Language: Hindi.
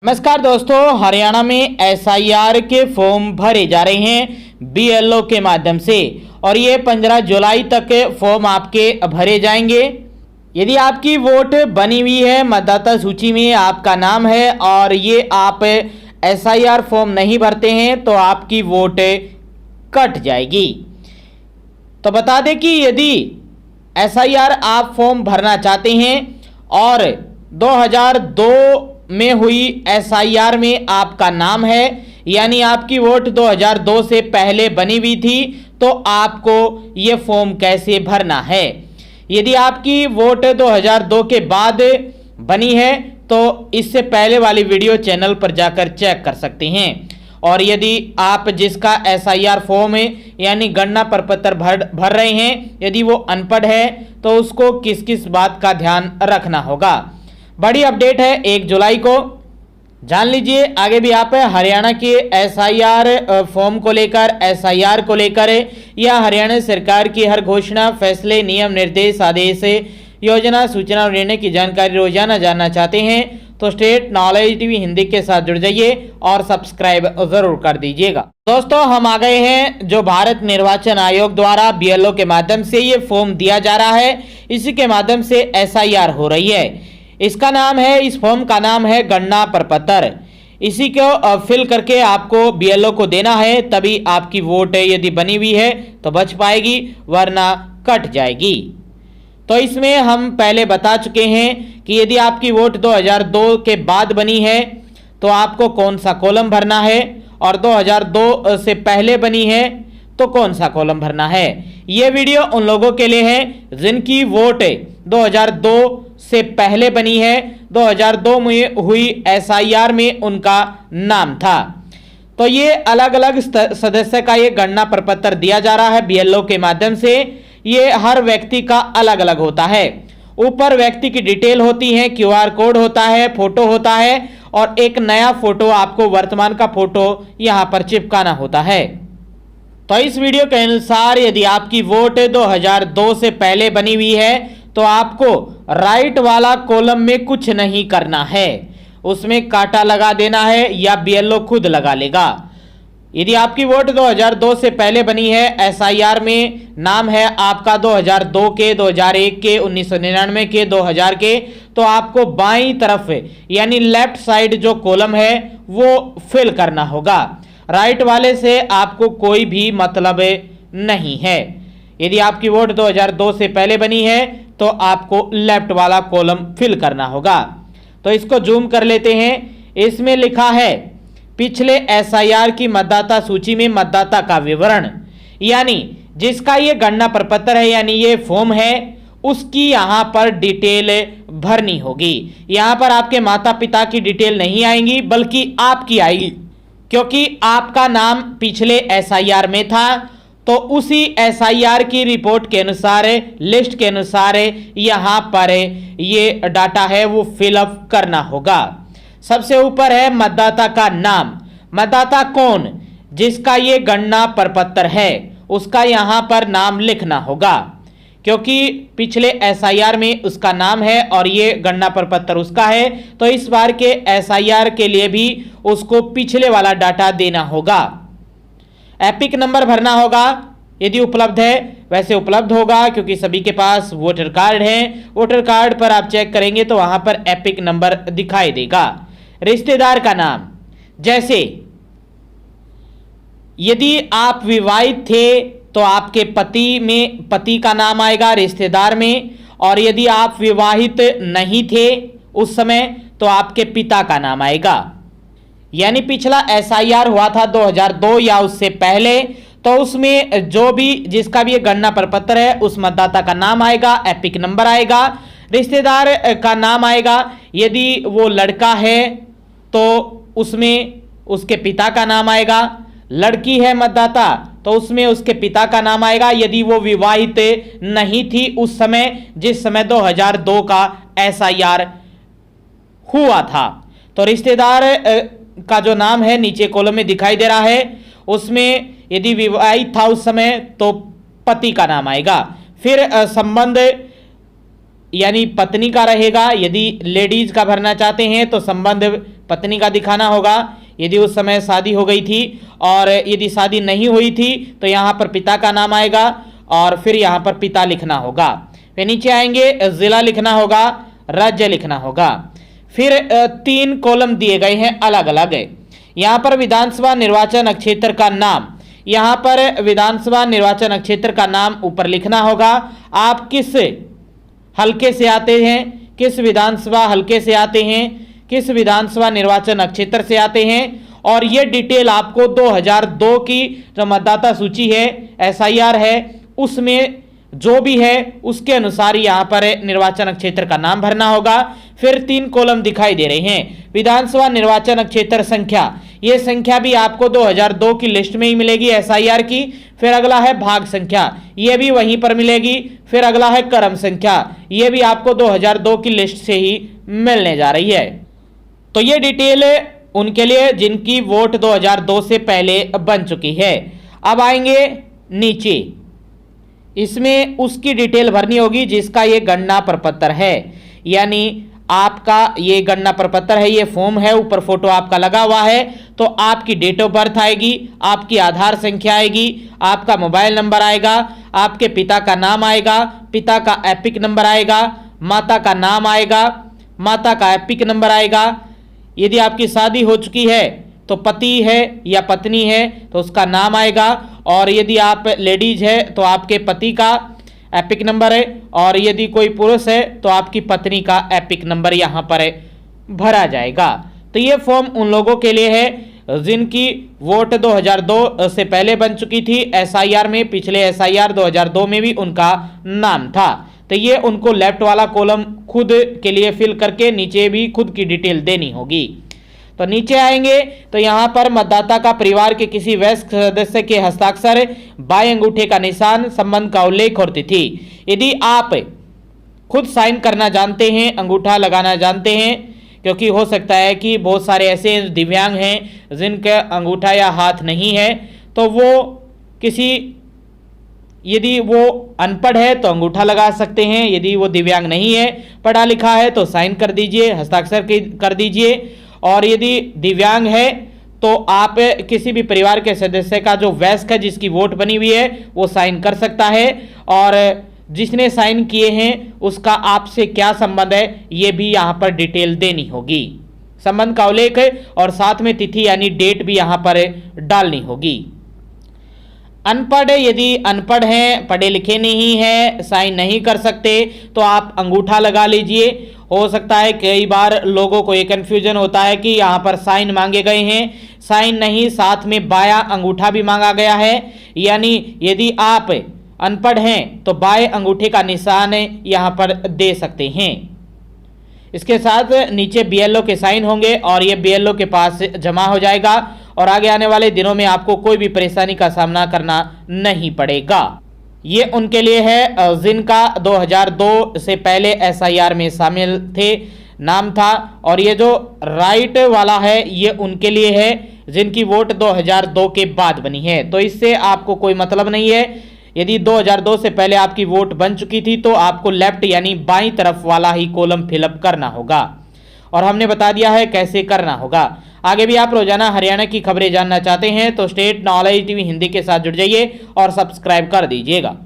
नमस्कार दोस्तों, हरियाणा में एसआईआर के फॉर्म भरे जा रहे हैं बीएलओ के माध्यम से और ये 15 जुलाई तक फॉर्म आपके भरे जाएंगे। यदि आपकी वोट बनी हुई है, मतदाता सूची में आपका नाम है और ये आप एसआईआर फॉर्म नहीं भरते हैं तो आपकी वोट कट जाएगी। तो बता दें कि यदि एसआईआर आप फॉर्म भरना चाहते हैं और 2002 में हुई एसआईआर में आपका नाम है, यानी आपकी वोट 2002 से पहले बनी हुई थी, तो आपको ये फॉर्म कैसे भरना है। यदि आपकी वोट 2002 के बाद बनी है तो इससे पहले वाली वीडियो चैनल पर जाकर चेक कर सकते हैं। और यदि आप जिसका एसआईआर फॉर्म है यानी गणना प्रपत्र भर रहे हैं, यदि वो अनपढ़ है तो उसको किस किस बात का ध्यान रखना होगा। बड़ी अपडेट है 1 जुलाई को, जान लीजिए। आगे भी आप हरियाणा के एसआईआर फॉर्म को लेकर, एसआईआर को लेकर या हरियाणा सरकार की हर घोषणा, फैसले, नियम, निर्देश, आदेश, योजना, सूचना और निर्णय की जानकारी रोजाना जानना चाहते हैं तो स्टेट नॉलेज टीवी हिंदी के साथ जुड़ जाइए और सब्सक्राइब जरूर कर दीजिएगा। दोस्तों, हम आ गए हैं जो भारत निर्वाचन आयोग द्वारा बीएलओ के माध्यम से ये फॉर्म दिया जा रहा है, इसी के माध्यम से एसआईआर हो रही है। इसका नाम है, इस फॉर्म का नाम है गणना प्रपत्र। इसी को फिल करके आपको बीएलओ को देना है, तभी आपकी वोट यदि बनी हुई है तो बच पाएगी, वरना कट जाएगी। तो इसमें हम पहले बता चुके हैं कि यदि आपकी वोट 2002 के बाद बनी है तो आपको कौन सा कॉलम भरना है और 2002 से पहले बनी है तो कौन सा कॉलम भरना है। ये वीडियो उन लोगों के लिए है जिनकी वोट 2002 से पहले बनी है, 2002 में हुई एसआईआर में उनका नाम था। तो ये अलग अलग सदस्य का ये गणना प्रपत्र दिया जा रहा है बीएलओ के माध्यम से। ये हर व्यक्ति का अलग अलग होता है। ऊपर व्यक्ति की डिटेल होती है, क्यूआर कोड होता है, फोटो होता है और एक नया फोटो आपको वर्तमान का फोटो यहां पर चिपकाना होता है। तो इस वीडियो के अनुसार यदि आपकी वोट 2002 से पहले बनी हुई है तो आपको राइट वाला कॉलम में कुछ नहीं करना है, उसमें कांटा लगा देना है या बीएलओ खुद लगा लेगा। यदि आपकी वोट 2002 से पहले बनी है, एसआईआर में नाम है आपका 2002 के, 2001 के, 1999 के, 2000 के, तो आपको बाईं तरफ यानी लेफ्ट साइड जो कॉलम है वो फिल करना होगा। राइट वाले से आपको कोई भी मतलब नहीं है। यदि आपकी वोट 2002 से पहले बनी है तो आपको लेफ्ट वाला कॉलम फिल करना होगा। तो इसको जूम कर लेते हैं। इसमें लिखा है पिछले एसआईआर की मतदाता सूची में मतदाता का विवरण, यानी जिसका ये गणना प्रपत्र है यानी ये फॉर्म है, उसकी यहां पर डिटेल भरनी होगी। यहां पर आपके माता पिता की डिटेल नहीं आएंगी बल्कि आपकी आएगी, क्योंकि आपका नाम पिछले एसआईआर में था। तो उसी एसआईआर की रिपोर्ट के अनुसार, लिस्ट के अनुसार यहां पर ये डाटा है वो फिलअप करना होगा। सबसे ऊपर है मतदाता का नाम। मतदाता कौन, जिसका ये गणना प्रपत्र है उसका यहां पर नाम लिखना होगा, क्योंकि पिछले एसआईआर में उसका नाम है और ये गणना प्रपत्र उसका है। तो इस बार के एसआईआर के लिए भी उसको पिछले वाला डाटा देना होगा। एपिक नंबर भरना होगा, यदि उपलब्ध है, वैसे उपलब्ध होगा क्योंकि सभी के पास वोटर कार्ड है। वोटर कार्ड पर आप चेक करेंगे तो वहां पर एपिक नंबर दिखाई देगा। रिश्तेदार का नाम, जैसे यदि आप विवाहित थे तो आपके पति का नाम आएगा रिश्तेदार में, और यदि आप विवाहित नहीं थे उस समय तो आपके पिता का नाम आएगा। यानी पिछला एसआईआर हुआ था 2002 या उससे पहले, तो उसमें जो भी जिसका भी गणना प्रपत्र है उस मतदाता का नाम आएगा, एपिक नंबर आएगा, रिश्तेदार का नाम आएगा। यदि वो लड़का है तो उसमें उसके पिता का नाम आएगा, लड़की है मतदाता तो उसमें उसके पिता का नाम आएगा। यदि वो विवाहित नहीं थी उस समय, जिस समय 2002 का एसआईआर हुआ था, तो रिश्तेदार का जो नाम है नीचे कॉलम में दिखाई दे रहा है, उसमें यदि विवाहित था उस समय तो पति का नाम आएगा। फिर संबंध यानी पत्नी का रहेगा। यदि लेडीज का भरना चाहते हैं तो संबंध पत्नी का दिखाना होगा यदि उस समय शादी हो गई थी, और यदि शादी नहीं हुई थी तो यहाँ पर पिता का नाम आएगा और फिर यहाँ पर पिता लिखना होगा। फिर नीचे आएंगे, जिला लिखना होगा, राज्य लिखना होगा। फिर 3 कॉलम दिए गए हैं अलग अलग। यहाँ पर विधानसभा निर्वाचन क्षेत्र का नाम, यहाँ पर विधानसभा निर्वाचन क्षेत्र का नाम ऊपर लिखना होगा। आप किस हल्के से आते हैं, किस विधानसभा हल्के से आते हैं, किस विधानसभा निर्वाचन क्षेत्र से आते हैं, और ये डिटेल आपको 2002 की जो मतदाता सूची है, SIR है, उसमें जो भी है उसके अनुसार यहाँ पर निर्वाचन क्षेत्र का नाम भरना होगा। फिर 3 कॉलम दिखाई दे रहे हैं। विधानसभा निर्वाचन क्षेत्र संख्या, ये संख्या भी आपको 2002 की लिस्ट में ही मिलेगी SIR की। फिर अगला है भाग संख्या, ये भी वहीं पर मिलेगी। फिर अगला है क्रम संख्या, ये भी आपको 2002 की लिस्ट से ही मिलने जा रही है। तो ये डिटेल उनके लिए जिनकी वोट 2002 से पहले बन चुकी है। अब आएंगे नीचे, इसमें उसकी डिटेल भरनी होगी जिसका ये गणना प्रपत्र है, यानी आपका ये गणना प्रपत्र है, ये फॉर्म है, ऊपर फोटो आपका लगा हुआ है। तो आपकी डेट ऑफ बर्थ आएगी, आपकी आधार संख्या आएगी, आपका मोबाइल नंबर आएगा, आपके पिता का नाम आएगा, पिता का एपिक नंबर आएगा, माता का नाम आएगा, माता का एपिक नंबर आएगा। यदि आपकी शादी हो चुकी है तो पति है या पत्नी है तो उसका नाम आएगा, और यदि आप लेडीज है तो आपके पति का एपिक नंबर है, और यदि कोई पुरुष है तो आपकी पत्नी का एपिक नंबर यहाँ पर भरा जाएगा। तो ये फॉर्म उन लोगों के लिए है जिनकी वोट 2002 से पहले बन चुकी थी SIR में, पिछले SIR 2002 में भी उनका नाम था। तो ये उनको लेफ्ट वाला कॉलम खुद के लिए फिल करके नीचे भी खुद की डिटेल देनी होगी। तो नीचे आएंगे तो यहाँ पर मतदाता का परिवार के किसी वयस्क सदस्य के हस्ताक्षर, बाएं अंगूठे का निशान, संबंध का उल्लेख और तिथि। यदि आप खुद साइन करना जानते हैं, अंगूठा लगाना जानते हैं, क्योंकि हो सकता है कि बहुत सारे ऐसे दिव्यांग हैं जिनका अंगूठा या हाथ नहीं है, तो वो किसी, यदि वो अनपढ़ है तो अंगूठा लगा सकते हैं, यदि वो दिव्यांग नहीं है, पढ़ा लिखा है तो साइन कर दीजिए, हस्ताक्षर कर दीजिए। और यदि दिव्यांग है तो आप किसी भी परिवार के सदस्य का जो वयस्क है जिसकी वोट बनी हुई है वो साइन कर सकता है, और जिसने साइन किए हैं उसका आपसे क्या संबंध है ये भी यहाँ पर डिटेल देनी होगी। संबंध का उल्लेख है और साथ में तिथि यानी डेट भी यहाँ पर डालनी होगी। अनपढ़, यदि अनपढ़ हैं, पढ़े लिखे नहीं हैं, साइन नहीं कर सकते तो आप अंगूठा लगा लीजिए। हो सकता है कई बार लोगों को ये कन्फ्यूजन होता है कि यहाँ पर साइन मांगे गए हैं, साइन नहीं, साथ में बायां अंगूठा भी मांगा गया है। यानी यदि आप अनपढ़ हैं तो बाएं अंगूठे का निशान यहाँ पर दे सकते हैं। इसके साथ नीचे BLO के साइन होंगे और ये BLO के पास जमा हो जाएगा, और आगे आने वाले दिनों में आपको कोई भी परेशानी का सामना करना नहीं पड़ेगा। ये उनके लिए है जिनका 2002 से पहले SIR में शामिल थे, नाम था। और ये जो राइट वाला है ये उनके लिए है जिनकी वोट 2002 के बाद बनी है। तो इससे आपको कोई मतलब नहीं है। यदि 2002 से पहले आपकी वोट बन चुकी थी तो आपको लेफ्ट यानी बाईं तरफ वाला ही कॉलम फिलअप करना होगा, और हमने बता दिया है कैसे करना होगा। आगे भी आप रोजाना हरियाणा की खबरें जानना चाहते हैं तो स्टेट नॉलेज टीवी हिंदी के साथ जुड़ जाइए और सब्सक्राइब कर दीजिएगा।